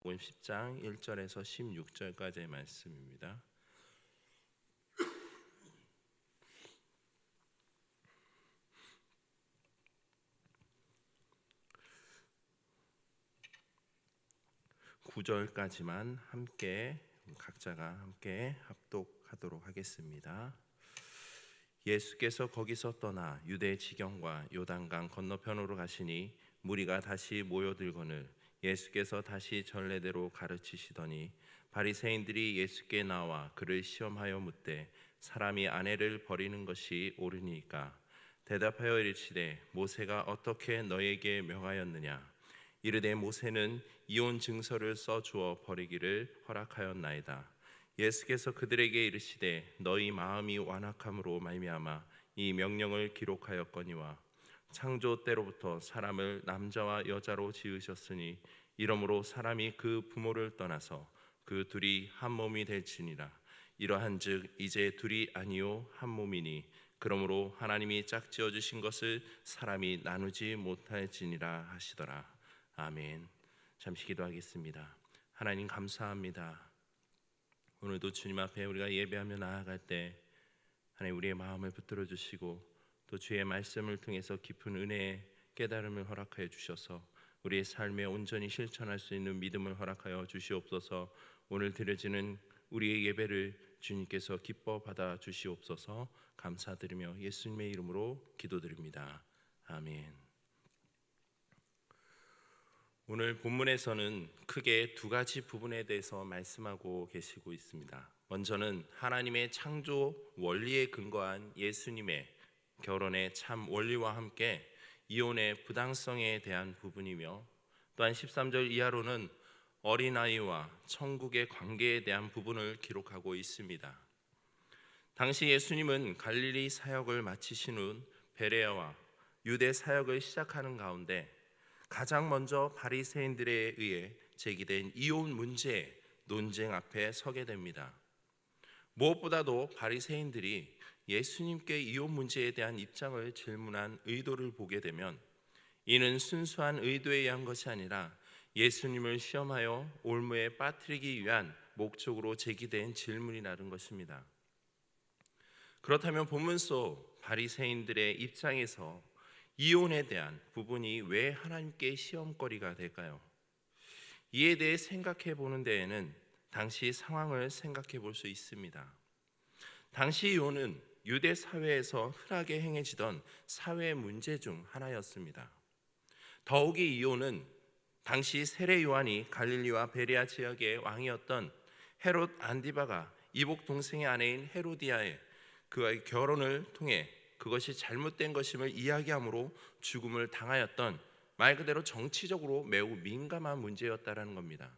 마태복음 10장 1절에서 16절까지의 말씀입니다. (9절까지만) 함께 각자가 함께 합독하도록 하겠습니다. 예수께서 거기서 떠나 유대 지경과 요단강 건너편으로 가시니 무리가 다시 모여들거늘 예수께서 다시 전례대로 가르치시더니 바리새인들이 예수께 나와 그를 시험하여 묻되 사람이 아내를 버리는 것이 옳으니까 대답하여 이르시되 모세가 어떻게 너에게 명하였느냐 이르되 모세는 이혼 증서를 써 주어 버리기를 허락하였나이다. 예수께서 그들에게 이르시되 너희 마음이 완악함으로 말미암아 이 명령을 기록하였거니와 창조 때로부터 사람을 남자와 여자로 지으셨으니 이러므로 사람이 그 부모를 떠나서 그 둘이 한 몸이 될지니라. 이러한즉 이제 둘이 아니요 한 몸이니 그러므로 하나님이 짝지어 주신 것을 사람이 나누지 못할지니라 하시더라. 아멘. 잠시 기도하겠습니다. 하나님 감사합니다. 오늘도 주님 앞에 우리가 예배하며 나아갈 때 하나님 우리의 마음을 붙들어 주시고 또 주의 말씀을 통해서 깊은 은혜의 깨달음을 허락하여 주셔서 우리의 삶에 온전히 실천할 수 있는 믿음을 허락하여 주시옵소서. 오늘 드려지는 우리의 예배를 주님께서 기뻐 받아 주시옵소서. 감사드리며 예수님의 이름으로 기도드립니다. 아멘. 오늘 본문에서는 크게 두 가지 부분에 대해서 말씀하고 계시고 있습니다. 먼저는 하나님의 창조 원리에 근거한 예수님의 결혼의 참 원리와 함께 이혼의 부당성에 대한 부분이며, 또한 13절 이하로는 어린아이와 천국의 관계에 대한 부분을 기록하고 있습니다. 당시 예수님은 갈릴리 사역을 마치신 후 베레아와 유대 사역을 시작하는 가운데 가장 먼저 바리새인들에 의해 제기된 이혼 문제의 논쟁 앞에 서게 됩니다. 무엇보다도 바리새인들이 예수님께 이혼 문제에 대한 입장을 질문한 의도를 보게 되면 이는 순수한 의도에 의한 것이 아니라 예수님을 시험하여 올무에 빠뜨리기 위한 목적으로 제기된 질문이라는 것입니다. 그렇다면 본문 속 바리새인들의 입장에서 이혼에 대한 부분이 왜 하나님께 시험거리가 될까요? 이에 대해 생각해 보는 데에는 당시 상황을 생각해 볼 수 있습니다. 당시 이혼은 유대 사회에서 흔하게 행해지던 사회 문제 중 하나였습니다. 더욱이 이혼은 당시 세례 요한이 갈릴리와 베레아 지역의 왕이었던 헤롯 안디바가 이복 동생의 아내인 헤로디아의 그와의 결혼을 통해 그것이 잘못된 것임을 이야기함으로 죽음을 당하였던, 말 그대로 정치적으로 매우 민감한 문제였다라는 겁니다.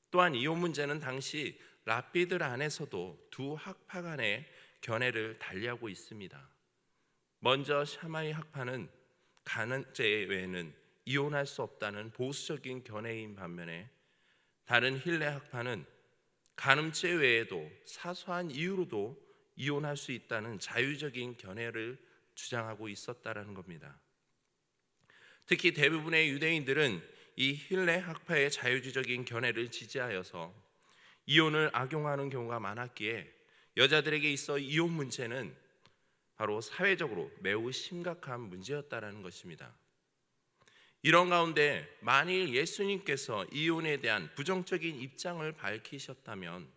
또한 이혼 문제는 당시 랍비들 안에서도 두 학파 간의 견해를 달리하고 있습니다. 먼저 샤마이 학파는 간음죄 외에는 이혼할 수 없다는 보수적인 견해인 반면에, 다른 힐레 학파는 간음죄 외에도 사소한 이유로도 이혼할 수 있다는 자유적인 견해를 주장하고 있었다라는 겁니다. 특히 대부분의 유대인들은 이 힐레 학파의 자유주의적인 견해를 지지하여서 이혼을 악용하는 경우가 많았기에 여자들에게 있어 이혼 문제는 바로 사회적으로 매우 심각한 문제였다라는 것입니다. 이런 가운데 만일 예수님께서 이혼에 대한 부정적인 입장을 밝히셨다면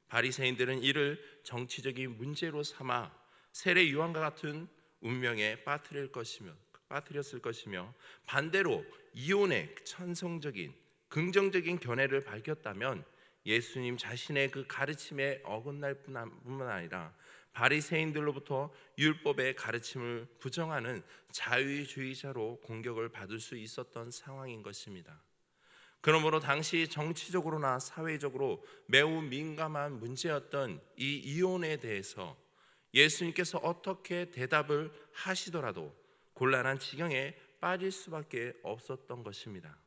바리새인들은 이를 정치적인 문제로 삼아 세례 요한과 같은 운명에 빠뜨렸을 것이며, 반대로 이혼의 천성적인 긍정적인 견해를 밝혔다면 예수님 자신의 그 가르침에 어긋날 뿐만 아니라 바리새인들로부터 율법의 가르침을 부정하는 자유주의자로 공격을 받을 수 있었던 상황인 것입니다. 그러므로 당시 정치적으로나 사회적으로 매우 민감한 문제였던 이 이혼에 대해서 예수님께서 어떻게 대답을 하시더라도 곤란한 지경에 빠질 수밖에 없었던 것입니다.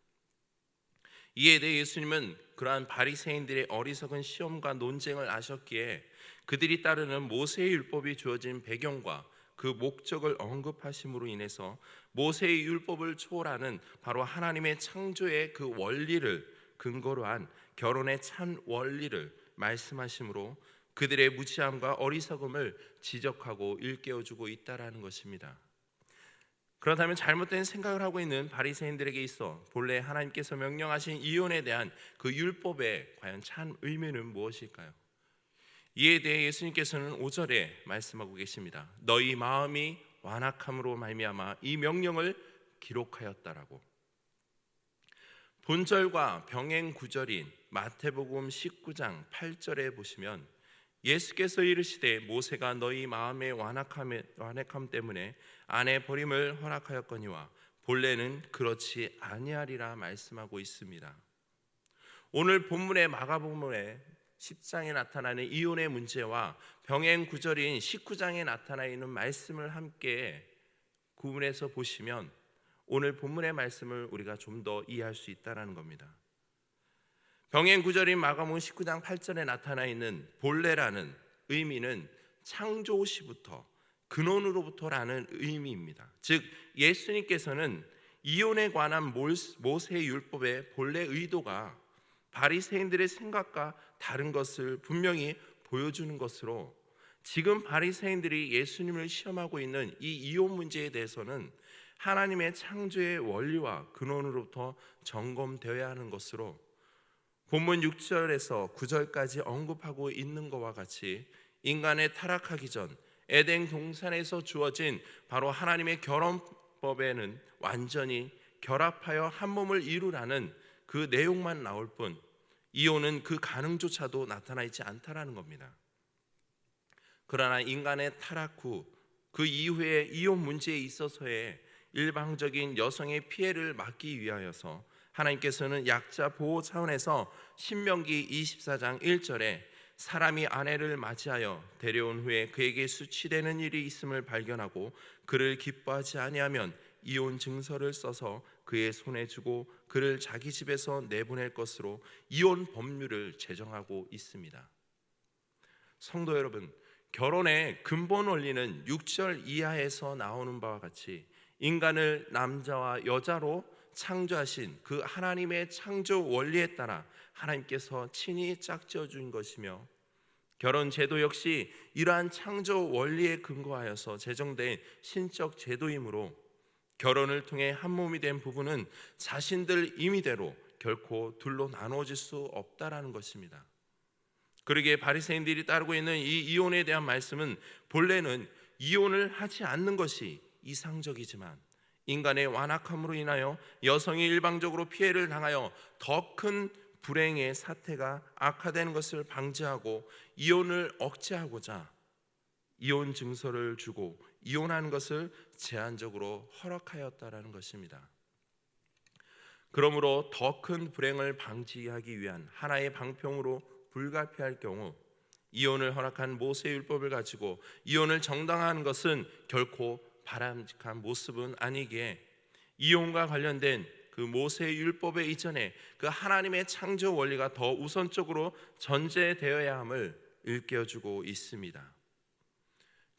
이에 대해 예수님은 그러한 바리새인들의 어리석은 시험과 논쟁을 아셨기에 그들이 따르는 모세의 율법이 주어진 배경과 그 목적을 언급하심으로 인해서 모세의 율법을 초월하는 바로 하나님의 창조의 그 원리를 근거로 한 결혼의 참 원리를 말씀하시므로 그들의 무지함과 어리석음을 지적하고 일깨워주고 있다라는 것입니다. 그렇다면 잘못된 생각을 하고 있는 바리새인들에게 있어 본래 하나님께서 명령하신 이혼에 대한 그 율법의 과연 참 의미는 무엇일까요? 이에 대해 예수님께서는 5절에 말씀하고 계십니다. 너희 마음이 완악함으로 말미암아 이 명령을 기록하였다라고. 본절과 병행 구절인 마태복음 19장 8절에 보시면 예수께서 이르시되 모세가 너희 마음의 완악함 때문에 아내 버림을 허락하였거니와 본래는 그렇지 아니하리라 말씀하고 있습니다. 오늘 본문의 마가복음의 10장에 나타나는 이혼의 문제와 병행 구절인 19장에 나타나 있는 말씀을 함께 구분해서 보시면 오늘 본문의 말씀을 우리가 좀 더 이해할 수 있다는 겁니다. 병행 구절인 마가복음 19장 8절에 나타나 있는 본래라는 의미는 창조시부터 근원으로부터라는 의미입니다. 즉 예수님께서는 이혼에 관한 모세의 율법의 본래 의도가 바리새인들의 생각과 다른 것을 분명히 보여주는 것으로 지금 바리새인들이 예수님을 시험하고 있는 이 이혼 문제에 대해서는 하나님의 창조의 원리와 근원으로부터 점검되어야 하는 것으로 본문 6절에서 9절까지 언급하고 있는 것과 같이 인간의 타락하기 전 에덴 동산에서 주어진 바로 하나님의 결혼법에는 완전히 결합하여 한 몸을 이루라는 그 내용만 나올 뿐 이혼은 그 가능조차도 나타나 있지 않다라는 겁니다. 그러나 인간의 타락 후 그 이후에 이혼 문제에 있어서의 일방적인 여성의 피해를 막기 위하여서 하나님께서는 약자 보호 차원에서 신명기 24장 1절에 사람이 아내를 맞이하여 데려온 후에 그에게 수치되는 일이 있음을 발견하고 그를 기뻐하지 아니하면 이혼 증서를 써서 그의 손에 주고 그를 자기 집에서 내보낼 것으로 이혼 법률을 제정하고 있습니다. 성도 여러분, 결혼의 근본 원리는 6절 이하에서 나오는 바와 같이 인간을 남자와 여자로 창조하신 그 하나님의 창조 원리에 따라 하나님께서 친히 짝지어 준 것이며 결혼 제도 역시 이러한 창조 원리에 근거하여서 제정된 신적 제도이므로 결혼을 통해 한 몸이 된 부부는 자신들 임의대로 결코 둘로 나누어질 수 없다라는 것입니다. 그러기에 바리새인들이 따르고 있는 이 이혼에 대한 말씀은 본래는 이혼을 하지 않는 것이 이상적이지만 인간의 완악함으로 인하여 여성이 일방적으로 피해를 당하여 더 큰 불행의 사태가 악화되는 것을 방지하고 이혼을 억제하고자 이혼 증서를 주고 이혼하는 것을 제한적으로 허락하였다라는 것입니다. 그러므로 더 큰 불행을 방지하기 위한 하나의 방편으로 불가피할 경우 이혼을 허락한 모세의 율법을 가지고 이혼을 정당화하는 것은 결코 바람직한 모습은 아니기에 이혼과 관련된 그 모세의 율법의 이전에 그 하나님의 창조 원리가 더 우선적으로 전제되어야 함을 일깨워주고 있습니다.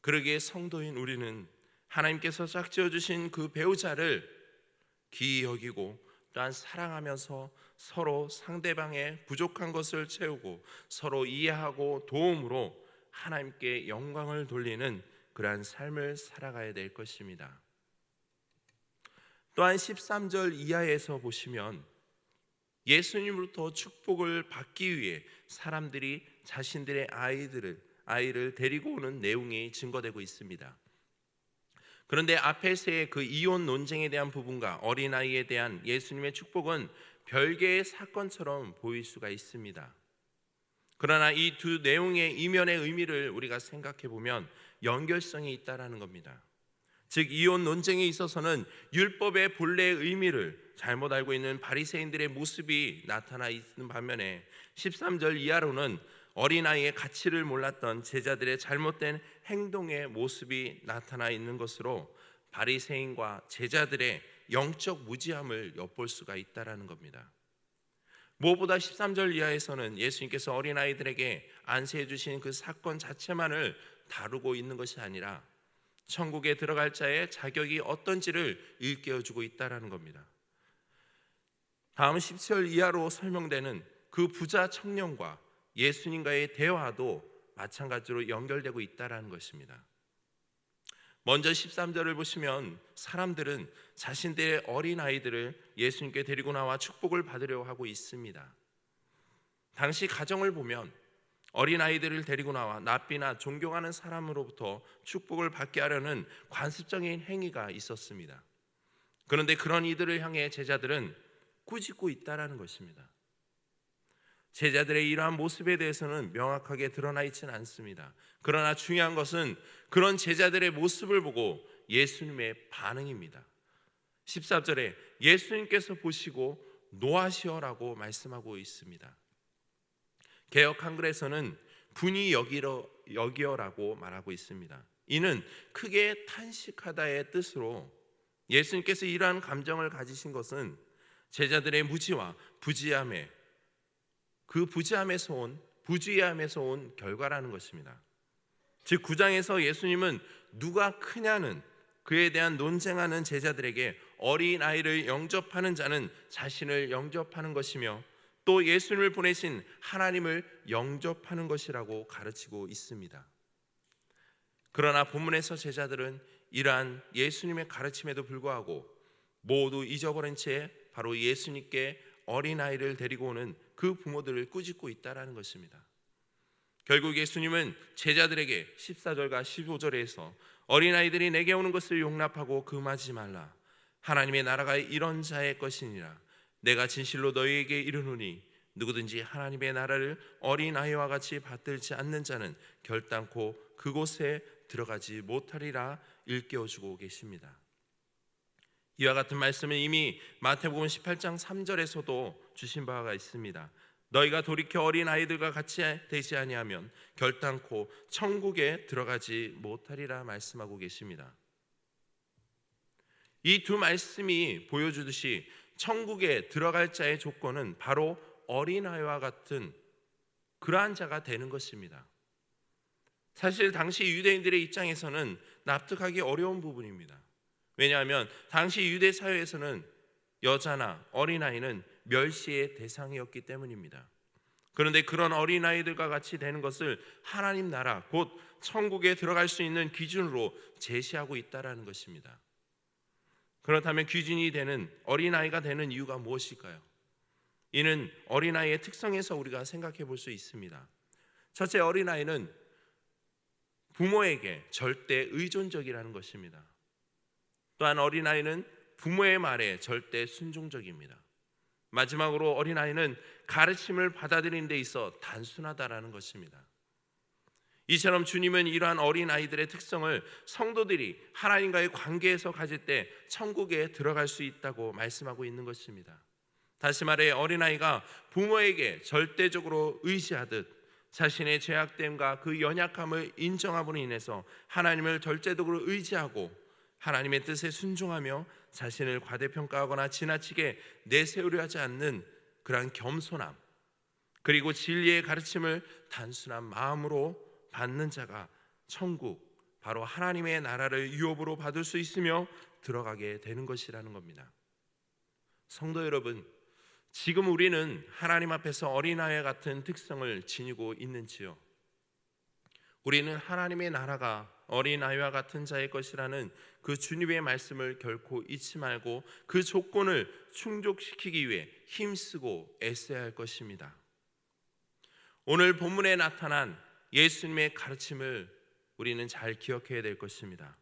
그러기에 성도인 우리는 하나님께서 짝지어 주신 그 배우자를 귀히 여기고 또한 사랑하면서 서로 상대방의 부족한 것을 채우고 서로 이해하고 도움으로 하나님께 영광을 돌리는 그러한 삶을 살아가야 될 것입니다. 또한 13절 이하에서 보시면 예수님으로부터 축복을 받기 위해 사람들이 자신들의 아이를 데리고 오는 내용이 증거되고 있습니다. 그런데 앞에서의 그 이혼 논쟁에 대한 부분과 어린아이에 대한 예수님의 축복은 별개의 사건처럼 보일 수가 있습니다. 그러나 이 두 내용의 이면의 의미를 우리가 생각해 보면 연결성이 있다라는 겁니다. 즉 이혼 논쟁에 있어서는 율법의 본래의 의미를 잘못 알고 있는 바리새인들의 모습이 나타나 있는 반면에 13절 이하로는 어린아이의 가치를 몰랐던 제자들의 잘못된 행동의 모습이 나타나 있는 것으로 바리새인과 제자들의 영적 무지함을 엿볼 수가 있다라는 겁니다. 무엇보다 13절 이하에서는 예수님께서 어린아이들에게 안수해 주신 그 사건 자체만을 다루고 있는 것이 아니라 천국에 들어갈 자의 자격이 어떤지를 일깨워주고 있다라는 겁니다. 다음 10절 이하로 설명되는 그 부자 청년과 예수님과의 대화도 마찬가지로 연결되고 있다는 것입니다. 먼저 13절을 보시면 사람들은 자신들의 어린아이들을 예수님께 데리고 나와 축복을 받으려 하고 있습니다. 당시 가정을 보면 어린아이들을 데리고 나와 납비나 존경하는 사람으로부터 축복을 받게 하려는 관습적인 행위가 있었습니다. 그런데 그런 이들을 향해 제자들은 꾸짖고 있다는 것입니다. 제자들의 이러한 모습에 대해서는 명확하게 드러나 있지는 않습니다. 그러나 중요한 것은 그런 제자들의 모습을 보고 예수님의 반응입니다. 14절에 예수님께서 보시고 노하시어라고 말씀하고 있습니다. 개역 한글에서는 분이 여기어라고 말하고 있습니다. 이는 크게 탄식하다의 뜻으로 예수님께서 이러한 감정을 가지신 것은 제자들의 무지와 부지함에 그 부주의함에서 온 결과라는 것입니다. 즉 9장에서 예수님은 누가 크냐는 그에 대한 논쟁하는 제자들에게 어린아이를 영접하는 자는 자신을 영접하는 것이며 또 예수님을 보내신 하나님을 영접하는 것이라고 가르치고 있습니다. 그러나 본문에서 제자들은 이러한 예수님의 가르침에도 불구하고 모두 잊어버린 채 바로 예수님께 어린아이를 데리고 오는 그 부모들을 꾸짖고 있다는 것입니다. 결국 예수님은 제자들에게 14절과 15절에서 어린아이들이 내게 오는 것을 용납하고 금하지 말라. 하나님의 나라가 이런 자의 것이니라. 내가 진실로 너희에게 이르노니 누구든지 하나님의 나라를 어린아이와 같이 받들지 않는 자는 결단코 그곳에 들어가지 못하리라 일깨워주고 계십니다. 이와 같은 말씀은 이미 마태복음 18장 3절에서도 주신 바가 있습니다. 너희가 돌이켜 어린아이들과 같이 되지 아니하면 결단코 천국에 들어가지 못하리라 말씀하고 계십니다. 이 두 말씀이 보여주듯이 천국에 들어갈 자의 조건은 바로 어린아이와 같은 그러한 자가 되는 것입니다. 사실 당시 유대인들의 입장에서는 납득하기 어려운 부분입니다. 왜냐하면 당시 유대 사회에서는 여자나 어린아이는 멸시의 대상이었기 때문입니다. 그런데 그런 어린아이들과 같이 되는 것을 하나님 나라 곧 천국에 들어갈 수 있는 기준으로 제시하고 있다는 것입니다. 그렇다면 기준이 되는 어린아이가 되는 이유가 무엇일까요? 이는 어린아이의 특성에서 우리가 생각해 볼 수 있습니다. 첫째, 어린아이는 부모에게 절대 의존적이라는 것입니다. 또한 어린아이는 부모의 말에 절대 순종적입니다. 마지막으로 어린아이는 가르침을 받아들이는 데 있어 단순하다라는 것입니다. 이처럼 주님은 이러한 어린아이들의 특성을 성도들이 하나님과의 관계에서 가질 때 천국에 들어갈 수 있다고 말씀하고 있는 것입니다. 다시 말해 어린아이가 부모에게 절대적으로 의지하듯 자신의 죄악됨과 그 연약함을 인정함으로 인해서 하나님을 절대적으로 의지하고 하나님의 뜻에 순종하며 자신을 과대평가하거나 지나치게 내세우려 하지 않는 그러한 겸손함, 그리고 진리의 가르침을 단순한 마음으로 받는 자가 천국, 바로 하나님의 나라를 유업으로 받을 수 있으며 들어가게 되는 것이라는 겁니다. 성도 여러분, 지금 우리는 하나님 앞에서 어린아이 같은 특성을 지니고 있는지요? 우리는 하나님의 나라가 어린아이와 같은 자의 것이라는 그 주님의 말씀을 결코 잊지 말고 그 조건을 충족시키기 위해 힘쓰고 애써야 할 것입니다. 오늘 본문에 나타난 예수님의 가르침을 우리는 잘 기억해야 될 것입니다.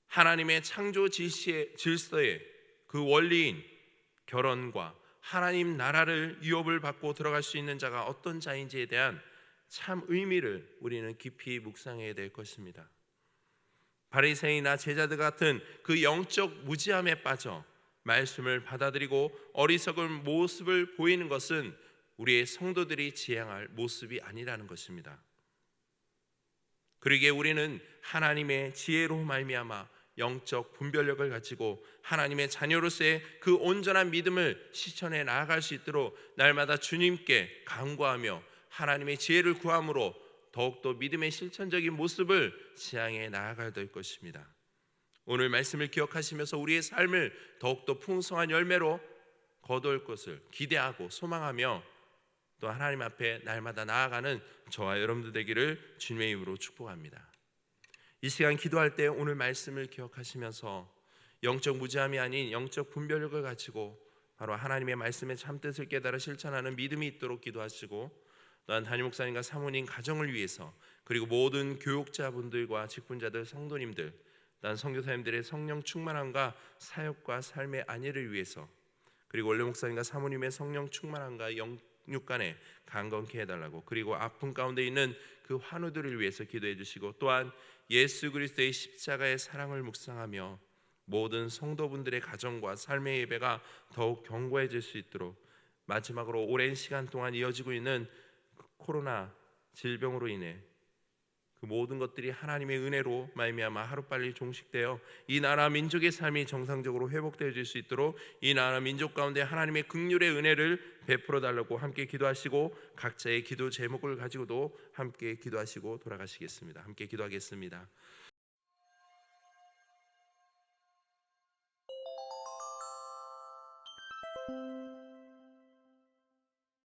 하나님의 창조 질서의 그 원리인 결혼과 하나님 나라를 유업을 받고 들어갈 수 있는 자가 어떤 자인지에 대한 참 의미를 우리는 깊이 묵상해야 될 것입니다. 바리새인이나 제자들 같은 그 영적 무지함에 빠져 말씀을 받아들이고 어리석은 모습을 보이는 것은 우리의 성도들이 지향할 모습이 아니라는 것입니다. 그러기에 우리는 하나님의 지혜로 말미암아 영적 분별력을 가지고 하나님의 자녀로서의 그 온전한 믿음을 실천해 나아갈 수 있도록 날마다 주님께 간구하며 하나님의 지혜를 구함으로 더욱더 믿음의 실천적인 모습을 지향해 나아가야 될 것입니다. 오늘 말씀을 기억하시면서 우리의 삶을 더욱더 풍성한 열매로 거둘 것을 기대하고 소망하며 또 하나님 앞에 날마다 나아가는 저와 여러분들 되기를 주님의 이름으로 축복합니다. 이 시간 기도할 때 오늘 말씀을 기억하시면서 영적 무지함이 아닌 영적 분별력을 가지고 바로 하나님의 말씀의 참뜻을 깨달아 실천하는 믿음이 있도록 기도하시고, 또한 담임 목사님과 사모님 가정을 위해서, 그리고 모든 교육자분들과 직분자들, 성도님들, 또한 선교사님들의 성령 충만함과 사역과 삶의 안위를 위해서, 그리고 원래 목사님과 사모님의 성령 충만함과 영육간에 강건케 해달라고, 그리고 아픔 가운데 있는 그 환우들을 위해서 기도해 주시고, 또한 예수 그리스도의 십자가의 사랑을 묵상하며 모든 성도분들의 가정과 삶의 예배가 더욱 견고해질 수 있도록, 마지막으로 오랜 시간 동안 이어지고 있는 코로나 질병으로 인해 그 모든 것들이 하나님의 은혜로 말미암아 하루빨리 종식되어 이 나라 민족의 삶이 정상적으로 회복되어질 수 있도록 이 나라 민족 가운데 하나님의 긍휼의 은혜를 베풀어 달라고 함께 기도하시고, 각자의 기도 제목을 가지고도 함께 기도하시고 돌아가시겠습니다. 함께 기도하겠습니다.